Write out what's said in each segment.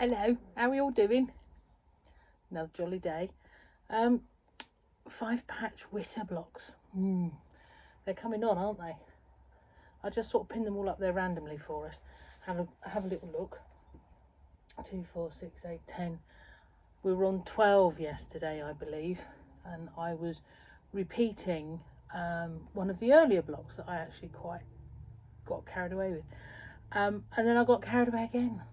Hello, how are we all doing? Another jolly day. 5 patch Witter blocks. They're coming on, aren't they? I just sort of pinned them all up there randomly for us. Have a little look. 2, 4, 6, 8, 10. We were on 12 yesterday, I believe, and I was repeating one of the earlier blocks that I actually quite got carried away with. And then I got carried away again.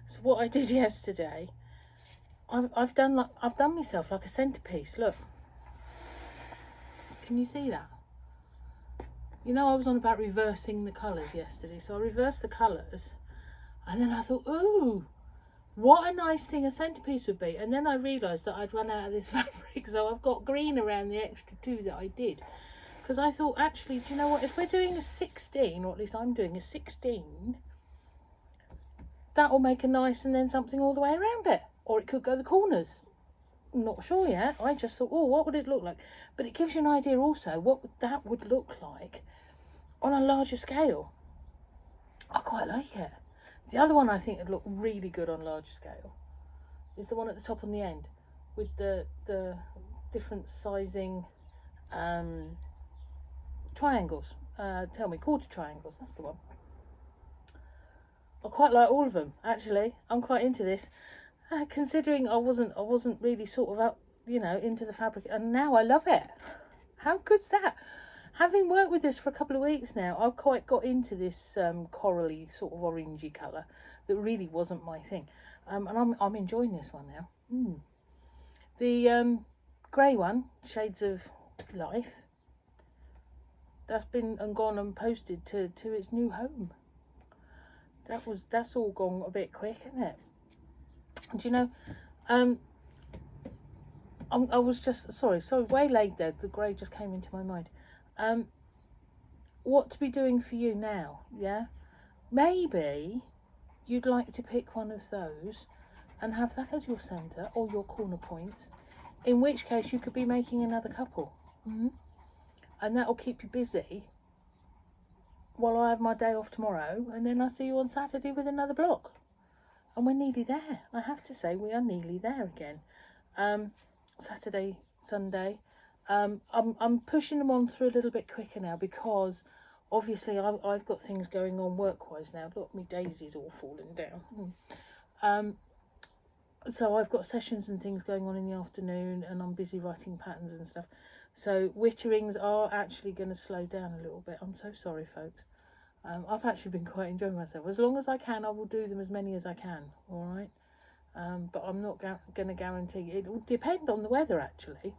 So what I did yesterday, I've done myself like a centerpiece. Look, can you see that? You know, I was on about reversing the colours yesterday, so I reversed the colours, and then I thought, ooh, what a nice thing a centerpiece would be. And then I realised that I'd run out of this fabric, so I've got green around the extra 2 that I did, because I thought, actually, do you know what? If we're doing a 16, or at least I'm doing a 16. That will make a nice and then something all the way around it. Or it could go the corners. I'm not sure yet. I just thought, oh, what would it look like? But it gives you an idea also what that would look like on a larger scale. I quite like it. The other one I think would look really good on larger scale is the one at the top on the end with the different sizing triangles. Quarter triangles. That's the one. I quite like all of them, actually. I'm quite into this, considering I wasn't really sort of up, into the fabric, and now I love it. How good's that? Having worked with this for a couple of weeks now, I've quite got into this corally sort of orangey colour that really wasn't my thing, and I'm enjoying this one now. The grey one, Shades of Life, that's been and gone and posted to its new home. That's all gone a bit quick, isn't it? And you know, I was just sorry, waylaid there. The grey just came into my mind. What to be doing for you now? Yeah, maybe you'd like to pick one of those and have that as your centre or your corner points. In which case, you could be making another couple, and that'll keep you busy while I have my day off tomorrow, and then I see you on Saturday with another block. And we're nearly there. I have to say, we are nearly there again. Saturday, Sunday. I'm pushing them on through a little bit quicker now because obviously I've got things going on work-wise now. Look, my daisy's all falling down. So I've got sessions and things going on in the afternoon, and I'm busy writing patterns and stuff. So witterings are actually going to slow down a little bit. I'm so sorry, folks. I've actually been quite enjoying myself. As long as I can, I will do them as many as I can, all right? But I'm not going to guarantee. It will depend on the weather, actually.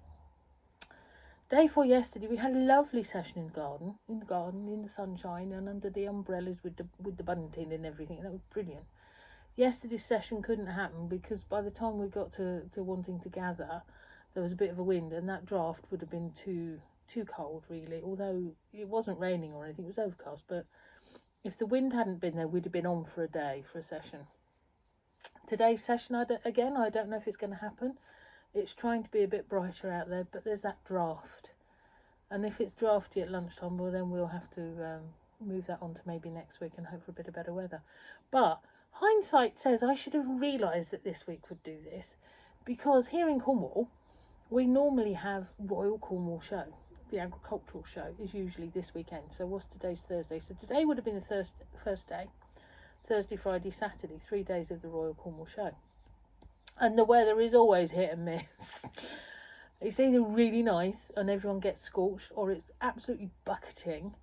Day 4 yesterday, we had a lovely session in the garden, in the sunshine, and under the umbrellas with the bunting and everything. That was brilliant. Yesterday's session couldn't happen because by the time we got to wanting to gather, there was a bit of a wind, and that draft would have been too cold, really. Although it wasn't raining or anything, it was overcast. But if the wind hadn't been there, we'd have been on for a day for a session. Today's session, I don't know if it's going to happen. It's trying to be a bit brighter out there, but there's that draft. And if it's drafty at lunchtime, well, then we'll have to move that on to maybe next week and hope for a bit of better weather. But hindsight says I should have realised that this week would do this, because here in Cornwall, we normally have Royal Cornwall Show. The agricultural show is usually this weekend. So what's today's Thursday? So today would have been the first day. Thursday, Friday, Saturday, 3 days of the Royal Cornwall Show. And the weather is always hit and miss. It's either really nice and everyone gets scorched, or it's absolutely bucketing.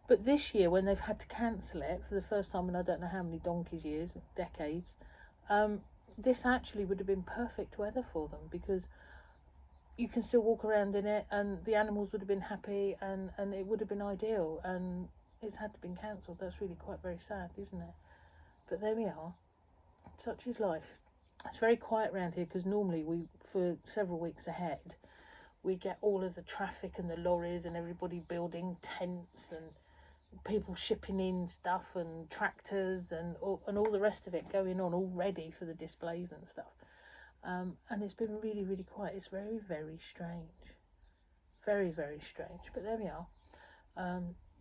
But this year, when they've had to cancel it for the first time in I don't know how many donkey's years, decades, this actually would have been perfect weather for them, because you can still walk around in it and the animals would have been happy, and it would have been ideal, and it's had to be cancelled. That's really quite very sad, isn't it? But there we are. Such is life. It's very quiet around here because normally for several weeks ahead, we get all of the traffic and the lorries and everybody building tents and people shipping in stuff and tractors and all the rest of it going on all ready for the displays and stuff. And it's been really, really quiet. It's very, very strange. Very, very strange. But there we are.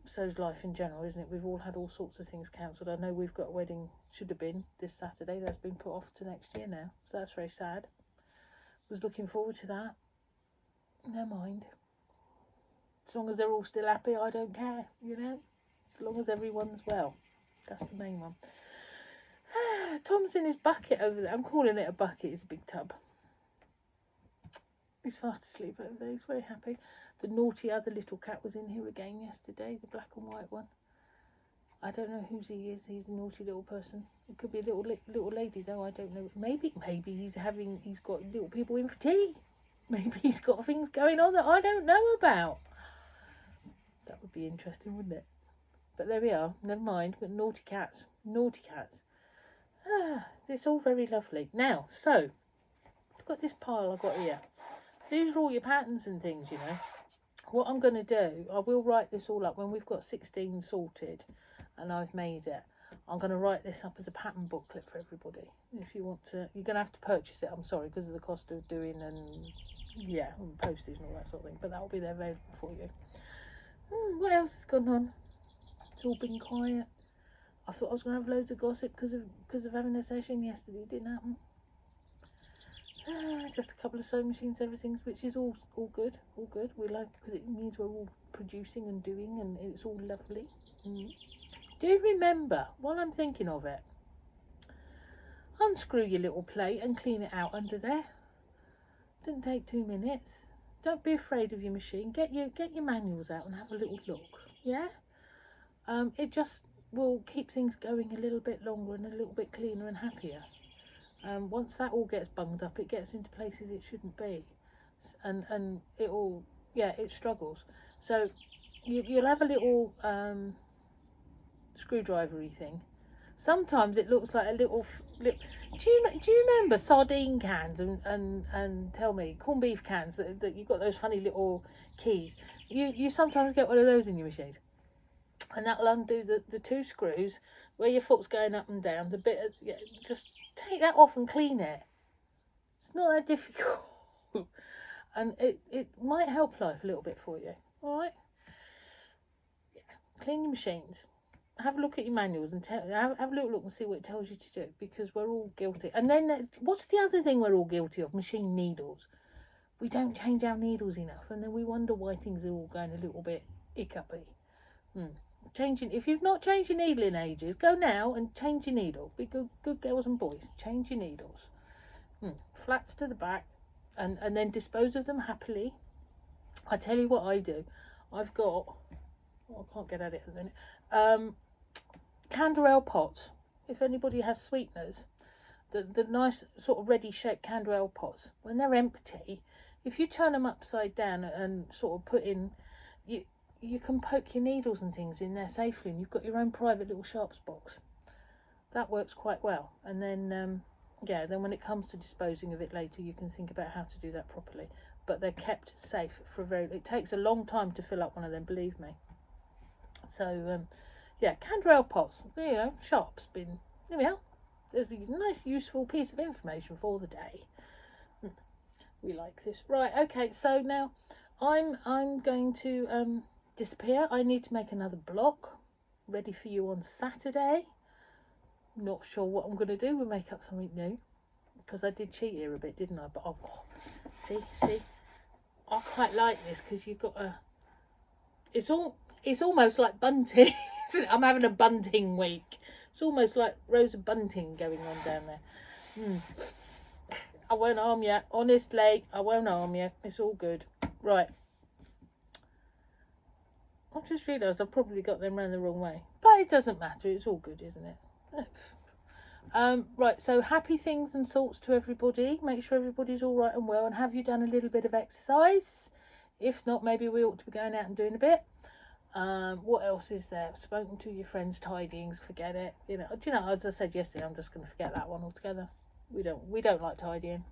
so's life in general, isn't it? We've all had all sorts of things cancelled. I know we've got a wedding, should have been this Saturday, that's been put off to next year now, so that's very sad. Was looking forward to that. Never mind. As long as they're all still happy, I don't care, you know. As long as everyone's well, that's the main one. Tom's in his bucket over there. I'm calling it a bucket. It's a big tub. He's fast asleep over there. He's very happy. The naughty other little cat was in here again yesterday, the black and white one. I don't know whose he is. He's a naughty little person. It could be a little lady though. I don't know. Maybe he's got little people in for tea. Maybe he's got things going on that I don't know about. That would be interesting, wouldn't it? But there we are. Never mind. We've got naughty cats. Naughty cats. It's all very lovely. Now, so I've got this pile I've got here. These are all your patterns and things, you know. What I'm going to do, I will write this all up when we've got 16 sorted and I've made it. I'm going to write this up as a pattern booklet for everybody. If you want to, you're going to have to purchase it, I'm sorry, because of the cost of doing and, yeah, and postage and all that sort of thing. But that will be there available for you. What else has gone on? It's all been quiet. I thought I was going to have loads of gossip because of having a session yesterday. It didn't happen. Just a couple of sewing machines, everything, which is all good, all good. We like, because it means we're all producing and doing, and it's all lovely. Do remember, while I'm thinking of it, unscrew your little plate and clean it out under there. Didn't take 2 minutes. Don't be afraid of your machine. Get your manuals out and have a little look. Yeah. It just will keep things going a little bit longer and a little bit cleaner and happier. Once that all gets bunged up, it gets into places it shouldn't be, and it all, yeah, it struggles. So you'll have a little screwdriver-y thing. Sometimes it looks like a little. Do you remember sardine cans and tell me corned beef cans that you've got those funny little keys? You sometimes get one of those in your machines, and that'll undo the 2 screws where your foot's going up and down. The bit just take that off and clean it. It's not that difficult. And it might help life a little bit for you. Alright? Yeah. Clean your machines. Have a look at your manuals and have a little look and see what it tells you to do, because we're all guilty. And then what's the other thing we're all guilty of? Machine needles. We don't change our needles enough, and then we wonder why things are all going a little bit hiccupy. Changing, if you've not changed your needle in ages, go now and change your needle. Be good girls and boys. Change your needles. Flats to the back, and then dispose of them happily. I tell you what I do. I've got, I can't get at it at the minute. Canderel pots. If anybody has sweeteners, the nice sort of ready shaped Canderel pots, when they're empty, if you turn them upside down and sort of put in, you can poke your needles and things in there safely, and you've got your own private little sharps box. That works quite well. And then then when it comes to disposing of it later, you can think about how to do that properly. But they're kept safe for it takes a long time to fill up one of them, believe me. So Canderel pots, you know, sharps bin. There we are. There's a nice useful piece of information for the day. We like this. Right, okay, so now I'm going to disappear. I need to make another block ready for you on Saturday. Not sure what I'm going to do. We'll make up something new, because I did cheat here a bit, didn't I? But see, I quite like this, because you've got a. It's almost like bunting. Isn't it? I'm having a bunting week. It's almost like Rosa Bunting going on down there. I won't harm you. Honestly, I won't harm you. It's all good. Right. I've just realised I've probably got them round the wrong way. But it doesn't matter. It's all good, isn't it? Right, so happy things and thoughts to everybody. Make sure everybody's all right and well. And have you done a little bit of exercise? If not, maybe we ought to be going out and doing a bit. What else is there? Spoken to your friends, tidyings, forget it. You know, do you know, as I said yesterday, I'm just going to forget that one altogether. We don't like tidying.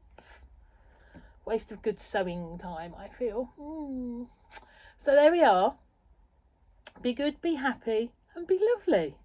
Waste of good sewing time, I feel. So there we are. Be good, be happy, and be lovely.